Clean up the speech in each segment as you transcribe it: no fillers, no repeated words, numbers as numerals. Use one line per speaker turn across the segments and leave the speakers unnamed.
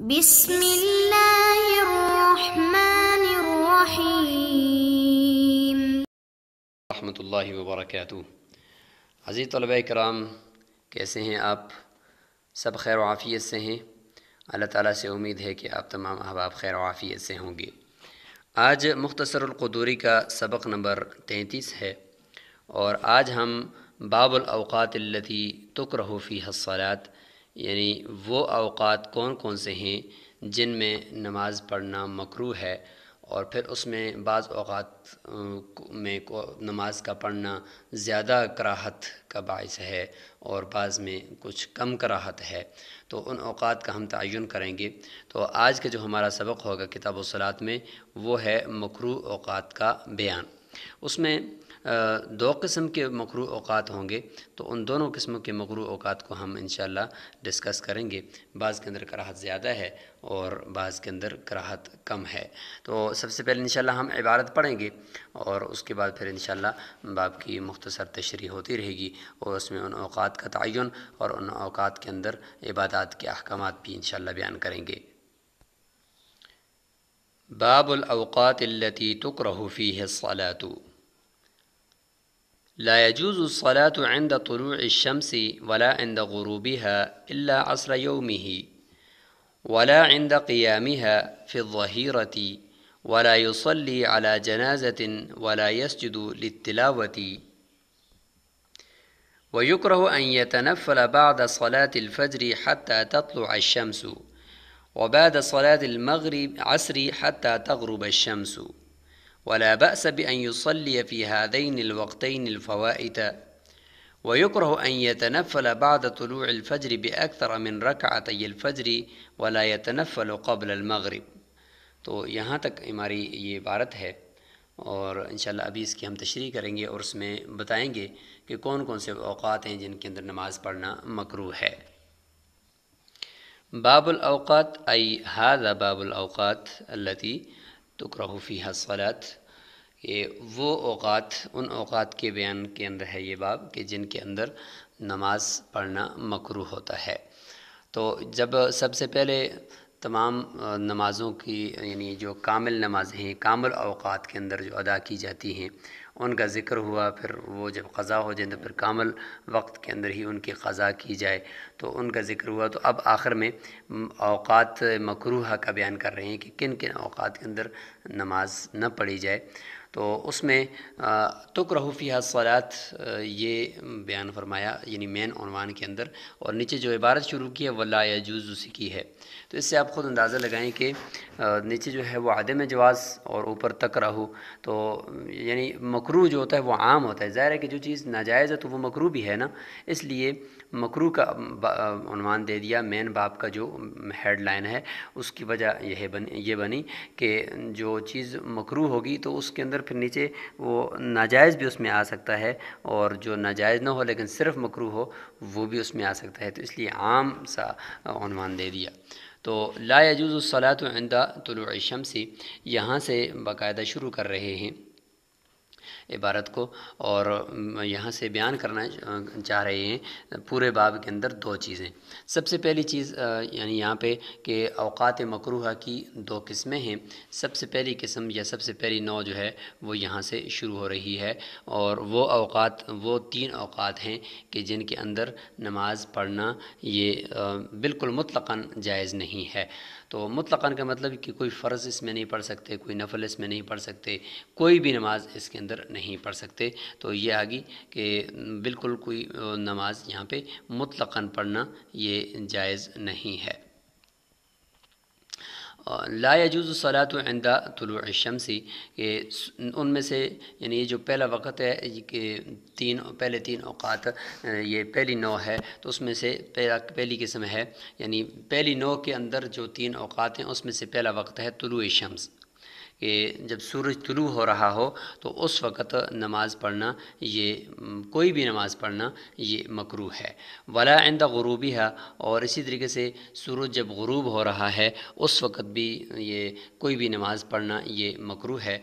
بسم اللہ الرحمن الرحیم
رحمۃ اللہ وبرکاتہ۔ عزیز طلباء کرام، کیسے ہیں آپ؟ سب خیر و عافیت سے ہیں؟ اللہ تعالیٰ سے امید ہے کہ آپ تمام احباب خیر و عافیت سے ہوں گے۔ آج مختصر القدوری کا سبق نمبر 33 ہے، اور آج ہم باب الاوقات التی تکرہ فیہا الصلاۃ، یعنی وہ اوقات کون کون سے ہیں جن میں نماز پڑھنا مکروہ ہے، اور پھر اس میں بعض اوقات میں نماز کا پڑھنا زیادہ کراہت کا باعث ہے اور بعض میں کچھ کم کراہت ہے، تو ان اوقات کا ہم تعین کریں گے۔ تو آج کا جو ہمارا سبق ہوگا کتاب الصلاۃ میں، وہ ہے مکروہ اوقات کا بیان۔ اس میں دو قسم کے مکروہ اوقات ہوں گے، تو ان دونوں قسموں کے مکروہ اوقات کو ہم انشاءاللہ ڈسکس کریں گے۔ بعض کے اندر کراہت زیادہ ہے اور بعض کے اندر کراہت کم ہے۔ تو سب سے پہلے انشاءاللہ ہم عبارت پڑھیں گے، اور اس کے بعد پھر انشاءاللہ باب کی مختصر تشریح ہوتی رہے گی، اور اس میں ان اوقات کا تعین اور ان اوقات کے اندر عبادات کے احکامات بھی انشاءاللہ بیان کریں گے۔ باب الاوقات التي تکرہ فیہا الصلاۃ۔ لا يجوز الصلاة عند طلوع الشمس ولا عند غروبها إلا عصر يومه، ولا عند قيامها في الظهيرة، ولا يصلي على جنازة ولا يسجد للتلاوة. ويكره أن يتنفل بعد صلاة الفجر حتى تطلع الشمس، وبعد صلاة المغرب عصر حتى تغرب الشمس، ولا بأس بأن يصلي في هذين الوقتين الفوائت. ويكره أن يتنفل بعد طلوع الفجر بأكثر من ركعتي الفجر ولا يتنفل قبل المغرب۔ تو یہاں تک ہماری یہ عبارت ہے، اور انشاءاللہ ابھی اس کی ہم تشریح کریں گے اور اس میں بتائیں گے کہ کون کون سے اوقات ہیں جن کے اندر نماز پڑھنا مکروہ ہے۔ باب الاوقات ای ھذا باب الاوقات التی تکرہ فیہا الصلاۃ، یہ وہ اوقات، ان اوقات کے بیان کے اندر ہے یہ باب کہ جن کے اندر نماز پڑھنا مکروہ ہوتا ہے۔ تو جب سب سے پہلے تمام نمازوں کی، یعنی جو کامل نمازیں ہیں، کامل اوقات کے اندر جو ادا کی جاتی ہیں، ان کا ذکر ہوا، پھر وہ جب قضا ہو جائیں تو پھر کامل وقت کے اندر ہی ان کی قضا کی جائے، تو ان کا ذکر ہوا۔ تو اب آخر میں اوقات مکروہہ کا بیان کر رہے ہیں کہ کن کن اوقات کے اندر نماز نہ پڑھی جائے۔ تو اس میں تکرہ فیہا الصلاۃ یہ بیان فرمایا، یعنی مین عنوان کے اندر، اور نیچے جو عبارت شروع کی ہے وہ لا یجوز سے کی ہے۔ تو اس سے آپ خود اندازہ لگائیں کہ نیچے جو ہے وہ عدم جواز اور اوپر تکرہ، تو یعنی مکروہ جو ہوتا ہے وہ عام ہوتا ہے۔ ظاہر ہے کہ جو چیز ناجائز ہے تو وہ مکروہ بھی ہے نا، اس لیے مکروہ کا عنوان دے دیا۔ مین باب کا جو ہیڈ لائن ہے اس کی وجہ یہ بنی کہ جو چیز مکروہ ہوگی تو اس کے اندر پھر نیچے وہ ناجائز بھی اس میں آ سکتا ہے، اور جو ناجائز نہ ہو لیکن صرف مکروہ ہو وہ بھی اس میں آ سکتا ہے، تو اس لیے عام سا عنوان دے دیا۔ تو لا یجوز الصلاۃ عند طلوع الشمس، یہاں سے باقاعدہ شروع کر رہے ہیں عبارت کو، اور یہاں سے بیان کرنا چاہ رہے ہیں پورے باب کے اندر دو چیزیں۔ سب سے پہلی چیز یعنی یہاں پہ کہ اوقات مکروہہ کی دو قسمیں ہیں۔ سب سے پہلی قسم یا سب سے پہلی نوع جو ہے وہ یہاں سے شروع ہو رہی ہے، اور وہ اوقات، وہ 3 اوقات ہیں کہ جن کے اندر نماز پڑھنا یہ بالکل مطلقاً جائز نہیں ہے۔ تو مطلقاً کا مطلب کہ کوئی فرض اس میں نہیں پڑھ سکتے، کوئی نفل اس میں نہیں پڑھ سکتے، کوئی بھی نماز اس کے اندر نہیں پڑھ سکتے۔ تو یہ آگی کہ بالکل کوئی نماز یہاں پہ مطلقاً پڑھنا یہ جائز نہیں ہے۔ لا یجوز الصلاۃ عند طلوع الشمس، کہ ان میں سے یعنی یہ جو پہلا وقت ہے کہ پہلے 3 اوقات، یہ پہلی نوع ہے، تو اس میں سے پہلی قسم ہے، یعنی پہلی نوع کے اندر جو 3 اوقات ہیں اس میں سے پہلا وقت ہے طلوع الشمس، کہ جب سورج طلوع ہو رہا ہو تو اس وقت نماز پڑھنا، یہ کوئی بھی نماز پڑھنا یہ مکروہ ہے۔ ولا عند غروبها، اور اسی طریقے سے سورج جب غروب ہو رہا ہے اس وقت بھی یہ کوئی بھی نماز پڑھنا یہ مکروہ ہے۔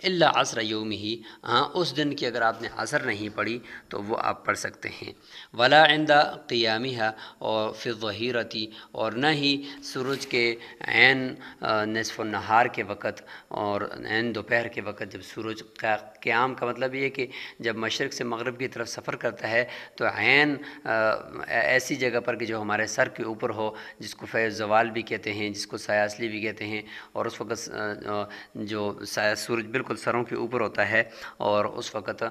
الا عصر یومہ، ہاں اس دن کی اگر آپ نے عصر نہیں پڑھی تو وہ آپ پڑھ سکتے ہیں۔ ولا عند قیامها، اور فی الظہیرۃ، اور نہ ہی سورج کے عین نصف النہار کے وقت اور عین دوپہر کے وقت، جب سورج کا قیام کا مطلب یہ ہے کہ جب مشرق سے مغرب کی طرف سفر کرتا ہے تو عین ایسی جگہ پر کہ جو ہمارے سر کے اوپر ہو، جس کو فیض زوال بھی کہتے ہیں، جس کو سایہ اصلی بھی کہتے ہیں، اور اس وقت جو سایہ سورج بالکل سروں کے اوپر ہوتا ہے اور اس وقت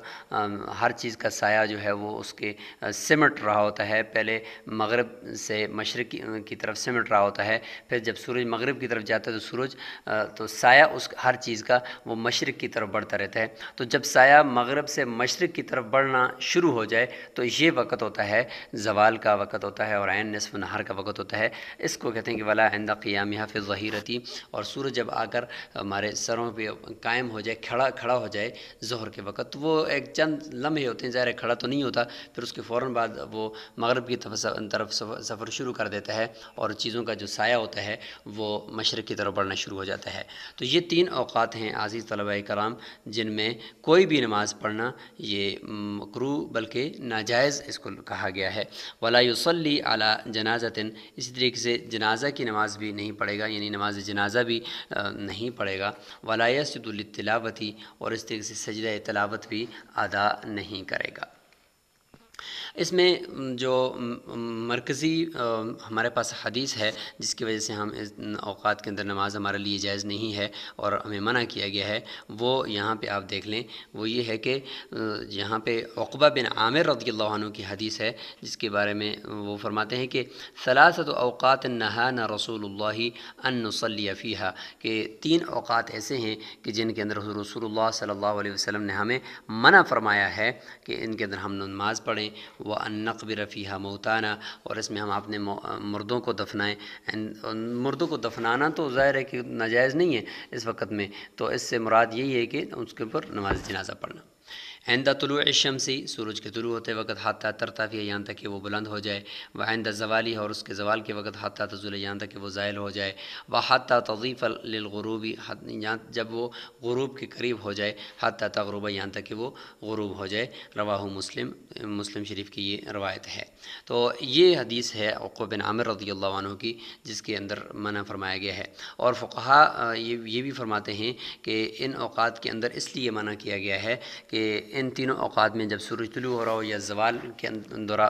ہر چیز کا سایہ جو ہے وہ اس کے سمٹ رہا ہوتا ہے، پہلے مغرب سے مشرق کی طرف سمٹ رہا ہوتا ہے، پھر جب سورج مغرب کی طرف جاتا ہے تو سایہ اس ہر چیز کا وہ مشرق کی طرف بڑھتا رہتا ہے۔ تو جب سایہ مغرب سے مشرق کی طرف بڑھنا شروع ہو جائے تو یہ وقت ہوتا ہے زوال کا وقت ہوتا ہے اور عین نصف نہار کا وقت ہوتا ہے۔ اس کو کہتے ہیں کہ ولا عند قیامها فی الظہیرۃ، اور سورج جب آ کر ہمارے سروں پہ قائم ہو جائے، کھڑا ہو جائے ظہر کے وقت، تو وہ ایک چند لمحے ہوتے ہیں، ظاہر ہے کھڑا تو نہیں ہوتا، پھر اس کے فوراً بعد وہ مغرب کی طرف سفر شروع کر دیتا ہے اور چیزوں کا جو سایہ ہوتا ہے وہ مشرق کی طرف بڑھنا شروع ہو جاتا ہے۔ تو یہ 3 اوقات ہیں عزیز طلبہ کرام جن میں کوئی بھی نماز پڑھنا یہ مکروہ بلکہ ناجائز اس کو کہا گیا ہے۔ ولا یصلی علی جنازۃ، اسی طریقے سے جنازہ کی نماز بھی نہیں پڑھے گا، یعنی نماز جنازہ بھی نہیں پڑھے گا۔ ولا یسجد للتلاوۃ، اور اس طریقے سے سجدہ تلاوت بھی ادا نہیں کرے گا۔ اس میں جو مرکزی ہمارے پاس حدیث ہے جس کی وجہ سے ہم اس اوقات کے اندر نماز ہمارے لیے جائز نہیں ہے اور ہمیں منع کیا گیا ہے، وہ یہاں پہ آپ دیکھ لیں، وہ یہ ہے کہ یہاں پہ عقبہ بن عامر رضی اللہ عنہ کی حدیث ہے جس کے بارے میں وہ فرماتے ہیں کہ ثلاثۃ اوقات نہانا رسول اللہ ان نصلی فیہا، کہ 3 اوقات ایسے ہیں کہ جن کے اندر رسول اللہ صلی اللہ علیہ وسلم نے ہمیں منع فرمایا ہے کہ ان کے اندر ہم نماز پڑھیں، وَأَن نَقْبِرَ فِيهَا مَوْتَانَا، اور اس میں ہم اپنے مردوں کو دفنائیں۔ مردوں کو دفنانا تو ظاہر ہے کہ ناجائز نہیں ہے اس وقت میں، تو اس سے مراد یہی ہے کہ اس کے اوپر نماز جنازہ پڑھنا۔ عند طلوع الشمس، سورج کے طلوع ہوتے وقت، حتی ترتفع، یہاں تک کہ وہ بلند ہو جائے، وعند زوالی، اور اس کے زوال کے وقت، حتی تزول، یہاں تک کہ وہ زائل ہو جائے، وحتی تضیف للغروب، جب وہ غروب کے قریب ہو جائے، حتی تغرب، یہاں تک کہ وہ غروب ہو جائے۔ رواہ مسلم شریف کی یہ روایت ہے۔ تو یہ حدیث ہے عقبہ بن عامر رضی اللہ عنہ کی جس کے اندر منع فرمایا گیا ہے، اور فقہاء یہ بھی فرماتے ہیں کہ ان اوقات کے اندر اس لیے منع کیا گیا ہے کہ ان تینوں اوقات میں جب سورج طلوع ہو رہا ہو یا زوال کے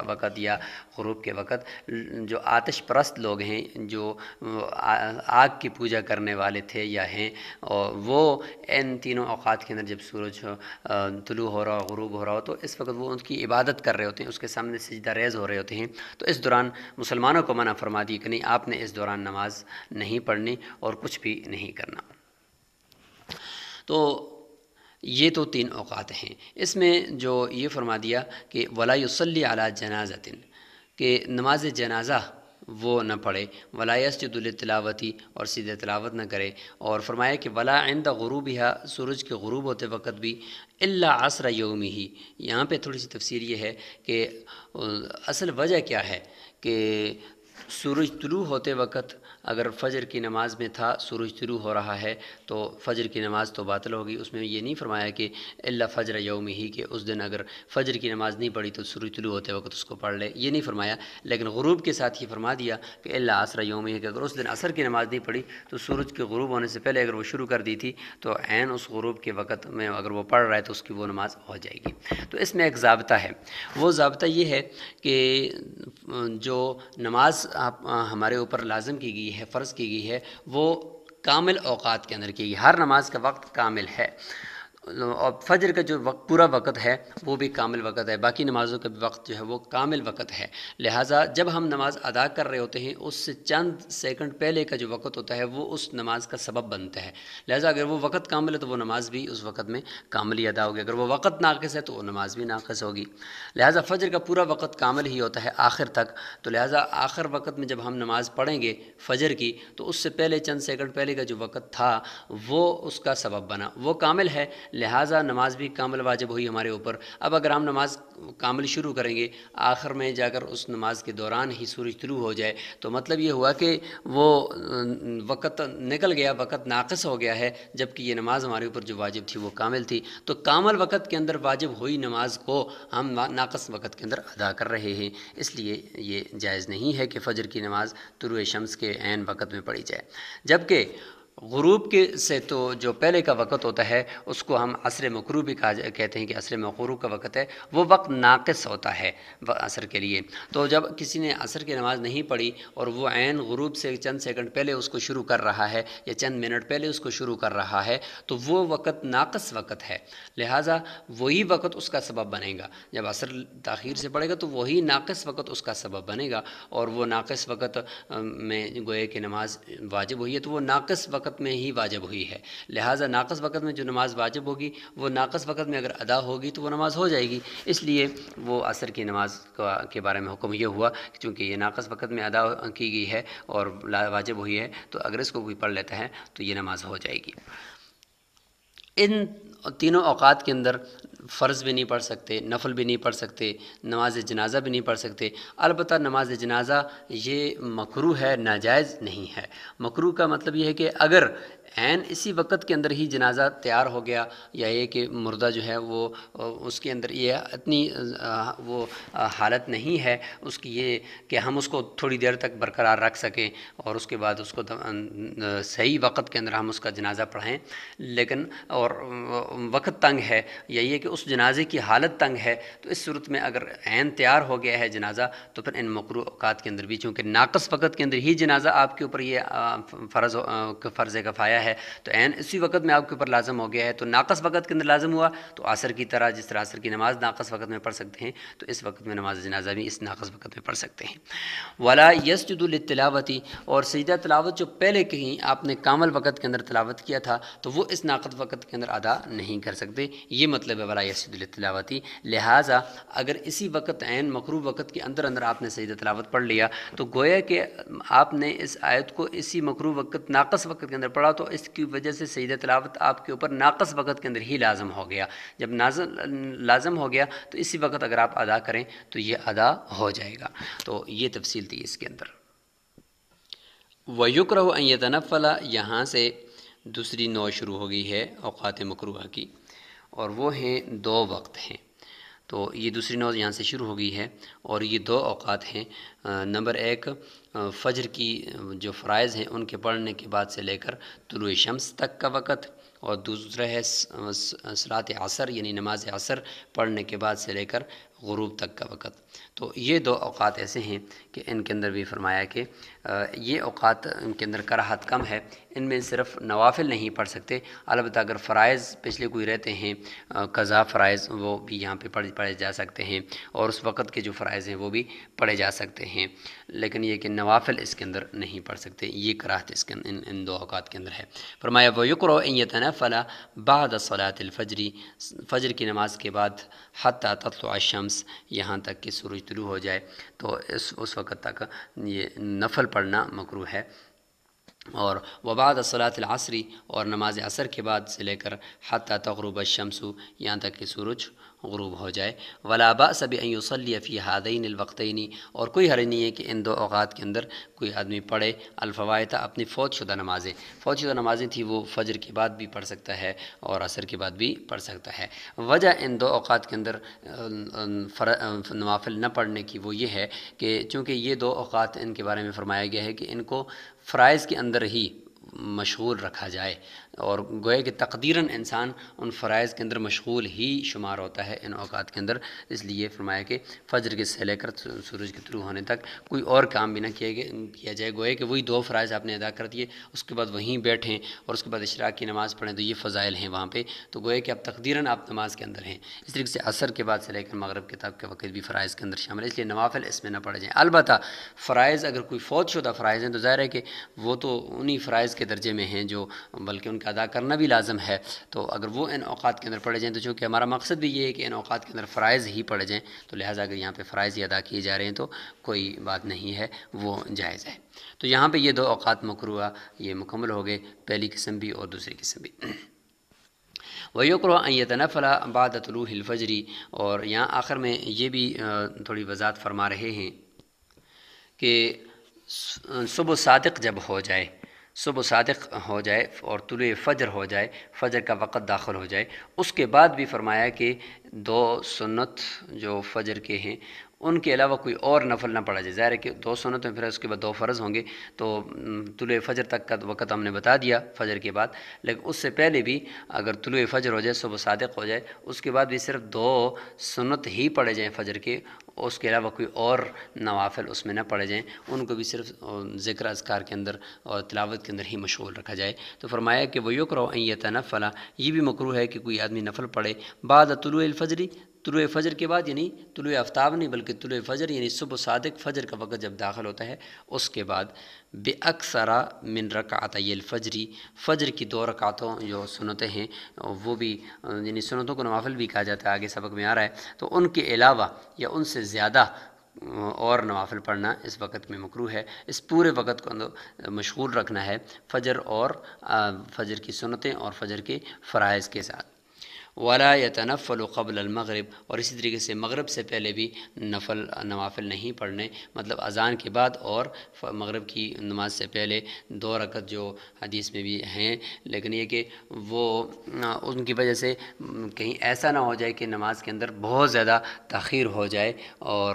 وقت یا غروب کے وقت، جو آتش پرست لوگ ہیں، جو آگ کی پوجا کرنے والے تھے یا ہیں، اور وہ ان تینوں اوقات کے اندر جب سورج طلوع ہو رہا ہو، غروب ہو رہا ہو، تو اس وقت وہ ان کی عبادت کر رہے ہوتے ہیں، اس کے سامنے سجدہ ریز ہو رہے ہوتے ہیں، تو اس دوران مسلمانوں کو منع فرما دی کہ نہیں، آپ نے اس دوران نماز نہیں پڑھنی اور کچھ بھی نہیں کرنا۔ تو یہ تو 3 اوقات ہیں۔ اس میں جو یہ فرما دیا کہ ولا یصلی علی جنازۃ، کہ نماز جنازہ وہ نہ پڑھے، ولا یسجد للتلاوۃ، اور سیدھے تلاوت نہ کرے، اور فرمایا کہ ولا عند غروبها، سورج کے غروب ہوتے وقت بھی، الا عصر یومہ، یہاں پہ تھوڑی سی تفسیر یہ ہے کہ اصل وجہ کیا ہے کہ سورج طلوع ہوتے وقت اگر فجر کی نماز میں تھا، سورج طلوع ہو رہا ہے تو فجر کی نماز تو باطل ہوگی، اس میں یہ نہیں فرمایا کہ الا فجر یوم ہی، کہ اس دن اگر فجر کی نماز نہیں پڑھی تو سورج طلوع ہوتے وقت اس کو پڑھ لے، یہ نہیں فرمایا، لیکن غروب کے ساتھ یہ فرما دیا کہ الا عصر یوم ہی، کہ اگر اس دن عصر کی نماز نہیں پڑھی تو سورج کے غروب ہونے سے پہلے اگر وہ شروع کر دی تھی تو عین اس غروب کے وقت میں اگر وہ پڑھ رہا ہے تو اس کی وہ نماز ہو جائے گی۔ تو اس میں ایک ضابطہ ہے، وہ ضابطہ یہ ہے کہ جو نماز ہمارے اوپر لازم کی گئی ہے، فرض کی گئی ہے، وہ کامل اوقات کے اندر کی گئی، ہر نماز کا وقت کامل ہے، اور فجر کا جو پورا وقت ہے وہ بھی کامل وقت ہے، باقی نمازوں کا بھی وقت جو ہے وہ کامل وقت ہے۔ لہٰذا جب ہم نماز ادا کر رہے ہوتے ہیں اس سے چند سیکنڈ پہلے کا جو وقت ہوتا ہے وہ اس نماز کا سبب بنتا ہے۔ لہٰذا اگر وہ وقت کامل ہے تو وہ نماز بھی اس وقت میں کامل ہی ادا ہوگی، اگر وہ وقت ناقص ہے تو وہ نماز بھی ناقص ہوگی۔ لہٰذا فجر کا پورا وقت کامل ہی ہوتا ہے آخر تک، تو لہٰذا آخر وقت میں جب ہم نماز پڑھیں گے فجر کی تو اس سے پہلے چند سیکنڈ پہلے کا جو وقت تھا وہ اس کا سبب بنا، وہ کامل ہے، لہٰذا نماز بھی کامل واجب ہوئی ہمارے اوپر۔ اب اگر ہم نماز کامل شروع کریں گے، آخر میں جا کر اس نماز کے دوران ہی سورج طلوع ہو جائے تو مطلب یہ ہوا کہ وہ وقت نکل گیا، وقت ناقص ہو گیا ہے، جبکہ یہ نماز ہمارے اوپر جو واجب تھی وہ کامل تھی۔ تو کامل وقت کے اندر واجب ہوئی نماز کو ہم ناقص وقت کے اندر ادا کر رہے ہیں، اس لیے یہ جائز نہیں ہے کہ فجر کی نماز طلوع شمس کے عین وقت میں پڑھی جائے۔ جبکہ غروب کے سے تو جو پہلے کا وقت ہوتا ہے اس کو ہم عصر مکروہ بھی کہتے ہیں کہ عصر مکروہ کا وقت ہے، وہ وقت ناقص ہوتا ہے عصر کے لیے۔ تو جب کسی نے عصر کی نماز نہیں پڑھی اور وہ عین غروب سے چند سیکنڈ پہلے اس کو شروع کر رہا ہے یا چند منٹ پہلے اس کو شروع کر رہا ہے تو وہ وقت ناقص وقت ہے، لہٰذا وہی وقت اس کا سبب بنے گا۔ جب عصر تاخیر سے پڑھے گا تو وہی ناقص وقت اس کا سبب بنے گا، اور وہ ناقص وقت میں گوئے کہ نماز واجب ہوئی ہے تو وہ ناقص وقت میں ہی واجب ہوئی ہے، لہٰذا ناقص وقت میں جو نماز واجب ہوگی وہ ناقص وقت میں اگر ادا ہوگی تو وہ نماز ہو جائے گی۔ اس لیے وہ عصر کی نماز کے بارے میں حکم یہ ہوا کہ چونکہ یہ ناقص وقت میں ادا کی گئی ہے اور واجب ہوئی ہے تو اگر اس کو کوئی پڑھ لیتا ہے تو یہ نماز ہو جائے گی۔ ان تینوں اوقات کے اندر فرض بھی نہیں پڑھ سکتے، نفل بھی نہیں پڑھ سکتے، نماز جنازہ بھی نہیں پڑھ سکتے۔ البتہ نماز جنازہ یہ مکروہ ہے، ناجائز نہیں ہے۔ مکروہ کا مطلب یہ ہے کہ اگر عین اسی وقت کے اندر ہی جنازہ تیار ہو گیا، یا یہ کہ مردہ جو ہے وہ اس کے اندر یہ اتنی وہ حالت نہیں ہے اس کی یہ کہ ہم اس کو تھوڑی دیر تک برقرار رکھ سکیں اور اس کے بعد اس کو صحیح وقت کے اندر ہم اس کا جنازہ پڑھیں، لیکن اور وقت تنگ ہے یا یہ کہ اس جنازے کی حالت تنگ ہے، تو اس صورت میں اگر عین تیار ہو گیا ہے جنازہ تو پھر ان مکروہ اوقات کے اندر بھی چونکہ ناقص وقت کے اندر ہی جنازہ آپ کے اوپر یہ فرض کفایہ ہے، تو عین اسی وقت میں آپ کے اوپر لازم ہو گیا ہے، تو ناقص وقت کے اندر لازم ہوا تو عصر کی طرح جس طرح عصر کی نماز ناقص وقت میں پڑھ سکتے ہیں تو اس وقت میں نماز جنازہ بھی اس ناقص وقت میں پڑھ سکتے ہیں۔ ولا یسجد للتلاوتی، اور سجدہ تلاوت جو پہلے کہیں آپ نے کامل وقت کے اندر تلاوت کیا تھا تو وہ اس ناقص وقت کے اندر ادا نہیں کر سکتے، یہ مطلب ہے ولا یسجد للتلاوتی۔ لہٰذا اگر اسی وقت عین مکروہ وقت کے اندر آپ نے سجدہ تلاوت پڑھ لیا تو گویا کہ آپ نے اس آیت کو اسی مکروہ وقت ناقص وقت کے اندر پڑھا تو اس کی وجہ سے سجدہ تلاوت آپ کے اوپر ناقص وقت کے اندر ہی لازم ہو گیا۔ جب لازم ہو گیا تو اسی وقت اگر آپ ادا کریں تو یہ ادا ہو جائے گا۔ تو یہ تفصیل تھی اس کے اندر۔ وَيُكْرَهُ أَن يَتَنَفَّلَ، یہاں سے دوسری نوع شروع ہو گئی ہے اوقات مکروہہ کی، اور وہ ہیں دو وقت ہیں۔ تو یہ دوسری نوع یہاں سے شروع ہو گئی ہے اور یہ دو اوقات ہیں۔ نمبر ایک فجر کی جو فرائض ہیں ان کے پڑھنے کے بعد سے لے کر طلوع شمس تک کا وقت، اور دوسرا ہے صلاۃ عصر یعنی نماز عصر پڑھنے کے بعد سے لے کر غروب تک کا وقت۔ تو یہ دو اوقات ایسے ہیں کہ ان کے اندر بھی فرمایا کہ یہ اوقات ان کے اندر کراہت کم ہے، ان میں صرف نوافل نہیں پڑھ سکتے، البتہ اگر فرائض پچھلے کوئی رہتے ہیں قضا فرائض وہ بھی یہاں پہ پڑھے جا سکتے ہیں، اور اس وقت کے جو فرائض ہیں وہ بھی پڑھے جا سکتے ہیں، لیکن یہ کہ نوافل اس کے اندر نہیں پڑھ سکتے، یہ کراہت اس کے ان دو اوقات کے اندر ہے۔ فرمایا وَيُكْرَهُ أَن يَتَنَفَّلَ بَعْدَ صَلَاةِ الْفَجْرِ، فجر کی نماز کے بعد حتیٰ تطلع الشمس، یہاں تک کہ سورج طلوع ہو جائے، تو اس وقت تک یہ نفل پڑھنا مکروہ ہے۔ اور وبعد صلاۃ العصر، اور نماز عصر کے بعد سے لے کر حتیٰ تغرب الشمس، یہاں تک کہ سورج غروب ہو جائے۔ ولا بأس بأن يصلي في هذين الوقتين، اور کوئی حرج نہیں ہے کہ ان دو اوقات کے اندر کوئی آدمی پڑھے الفوائت، اپنی فوت شدہ نمازیں، فوت شدہ نمازیں تھیں وہ فجر کے بعد بھی پڑھ سکتا ہے اور عصر کے بعد بھی پڑھ سکتا ہے۔ وجہ ان دو اوقات کے اندر نوافل نہ پڑھنے کی وہ یہ ہے کہ چونکہ یہ دو اوقات ان کے بارے میں فرمایا گیا ہے کہ ان کو فرائض کے اندر ہی مشغول رکھا جائے، اور گویا کہ تقدیراً انسان ان فرائض کے اندر مشغول ہی شمار ہوتا ہے ان اوقات کے اندر۔ اس لیے فرمایا کہ فجر کے سے لے کر سورج کے طلوع ہونے تک کوئی اور کام بھی نہ کیا جائے، گویا کہ وہی 2 فرائض آپ نے ادا کر دیے، اس کے بعد وہیں بیٹھیں اور اس کے بعد اشراق کی نماز پڑھیں، تو یہ فضائل ہیں وہاں پہ، تو گویا کہ اب تقدیراً آپ نماز کے اندر ہیں۔ اس طریقے سے عصر کے بعد سے لے کر مغرب کے تک کے وقت بھی فرائض کے اندر شامل ہے، اس لیے نوافل اس میں نہ پڑھ جائیں۔ البتہ فرائض اگر کوئی فوت شدہ فرائض ہیں تو ظاہر ہے کہ وہ تو انہی فرائض کے درجے میں ہیں جو بلکہ ان کا ادا کرنا بھی لازم ہے، تو اگر وہ ان اوقات کے اندر پڑھے جائیں تو چونکہ ہمارا مقصد بھی یہ ہے کہ ان اوقات کے اندر فرائض ہی پڑھے جائیں، تو لہٰذا اگر یہاں پہ فرائض ہی ادا کیے جا رہے ہیں تو کوئی بات نہیں ہے، وہ جائز ہے۔ تو یہاں پہ یہ 2 اوقات مکروہ یہ مکمل ہو گئے، پہلی قسم بھی اور دوسری قسم بھی۔ وَيُكْرَهُ أَن يَتَنَفَّلَ بَعْدَ طُلُوعِ الْفَجْرِ، اور یہاں آخر میں یہ بھی تھوڑی وضاحت فرما رہے ہیں کہ صبح صادق جب ہو جائے، صبح صادق ہو جائے اور طلوع فجر ہو جائے، فجر کا وقت داخل ہو جائے، اس کے بعد بھی فرمایا کہ 2 سنت جو فجر کے ہیں ان کے علاوہ کوئی اور نفل نہ پڑھا جائے۔ ظاہر ہے کہ 2 سنت ہیں، پھر اس کے بعد 2 فرض ہوں گے، تو طلوع فجر تک کا وقت ہم نے بتا دیا فجر کے بعد، لیکن اس سے پہلے بھی اگر طلوع فجر ہو جائے، صبح صادق ہو جائے، اس کے بعد بھی صرف 2 سنت ہی پڑھے جائیں فجر کے، اس کے علاوہ کوئی اور نوافل اس میں نہ پڑھے جائیں، ان کو بھی صرف ذکر اذکار کے اندر اور تلاوت کے اندر ہی مشغول رکھا جائے۔ تو فرمایا کہ وَيُكْرَهُ أَن يَتَنَفَّلَ، یہ بھی مکروہ ہے کہ کوئی آدمی نفل پڑھے بعد طلوع الفجر، طلوع فجر کے بعد، یعنی طلوع آفتاب نہیں بلکہ طلوع فجر، یعنی صبح صادق فجر کا وقت جب داخل ہوتا ہے اس کے بعد بِأَكْثَرَ مِن رَكَعَتَيِ الْفَجْرِ، فجر کی 2 رکعتوں جو سنتیں ہیں وہ بھی، یعنی سنتوں کو نوافل بھی کہا جاتا ہے، آگے سبق میں آ رہا ہے، تو ان کے علاوہ یا ان سے زیادہ اور نوافل پڑھنا اس وقت میں مکروہ ہے۔ اس پورے وقت کو مشغول رکھنا ہے فجر اور فجر کی سنتیں اور فجر کے فرائض کے ساتھ۔ ولا يتنفل قبل المغرب، اور اسی طریقے سے مغرب سے پہلے بھی نوافل نہیں پڑھنے، مطلب اذان کے بعد اور مغرب کی نماز سے پہلے 2 رکعت جو حدیث میں بھی ہیں، لیکن یہ کہ وہ ان کی وجہ سے کہیں ایسا نہ ہو جائے کہ نماز کے اندر بہت زیادہ تاخیر ہو جائے اور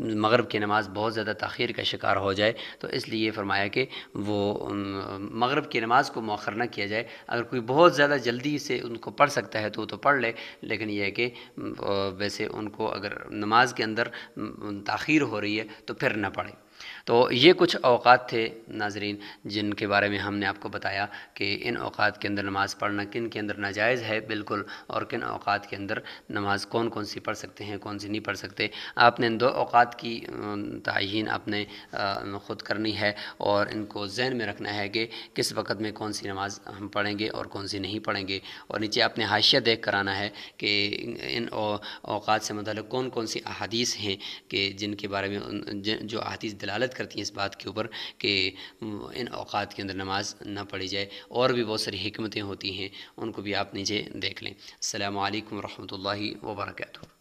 مغرب کی نماز بہت زیادہ تاخیر کا شکار ہو جائے، تو اس لیے فرمایا کہ وہ مغرب کی نماز کو مؤخر نہ کیا جائے۔ اگر کوئی بہت زیادہ جلدی سے ان کو پڑھ سکتا ہے تو وہ تو پڑھ لے، لیکن یہ ہے کہ ویسے ان کو اگر نماز کے اندر تاخیر ہو رہی ہے تو پھر نہ پڑھے۔ تو یہ کچھ اوقات تھے ناظرین جن کے بارے میں ہم نے آپ کو بتایا کہ ان اوقات کے اندر نماز پڑھنا کن کے اندر ناجائز ہے بالکل، اور کن اوقات کے اندر نماز کون کون سی پڑھ سکتے ہیں، کون سی نہیں پڑھ سکتے۔ آپ نے ان 2 اوقات کی تعیین آپ نے خود کرنی ہے اور ان کو ذہن میں رکھنا ہے کہ کس وقت میں کون سی نماز ہم پڑھیں گے اور کون سی نہیں پڑھیں گے، اور نیچے آپ نے حاشیہ دیکھ کر آنا ہے کہ ان اوقات سے متعلق کون کون سی احادیث ہیں کہ جن کے بارے میں جو احادیث دلالت کرتی ہیں اس بات کے اوپر کہ ان اوقات کے اندر نماز نہ پڑھی جائے، اور بھی بہت ساری حکمتیں ہوتی ہیں، ان کو بھی آپ نیچے دیکھ لیں۔ السلام علیکم ورحمۃ اللہ وبرکاتہ۔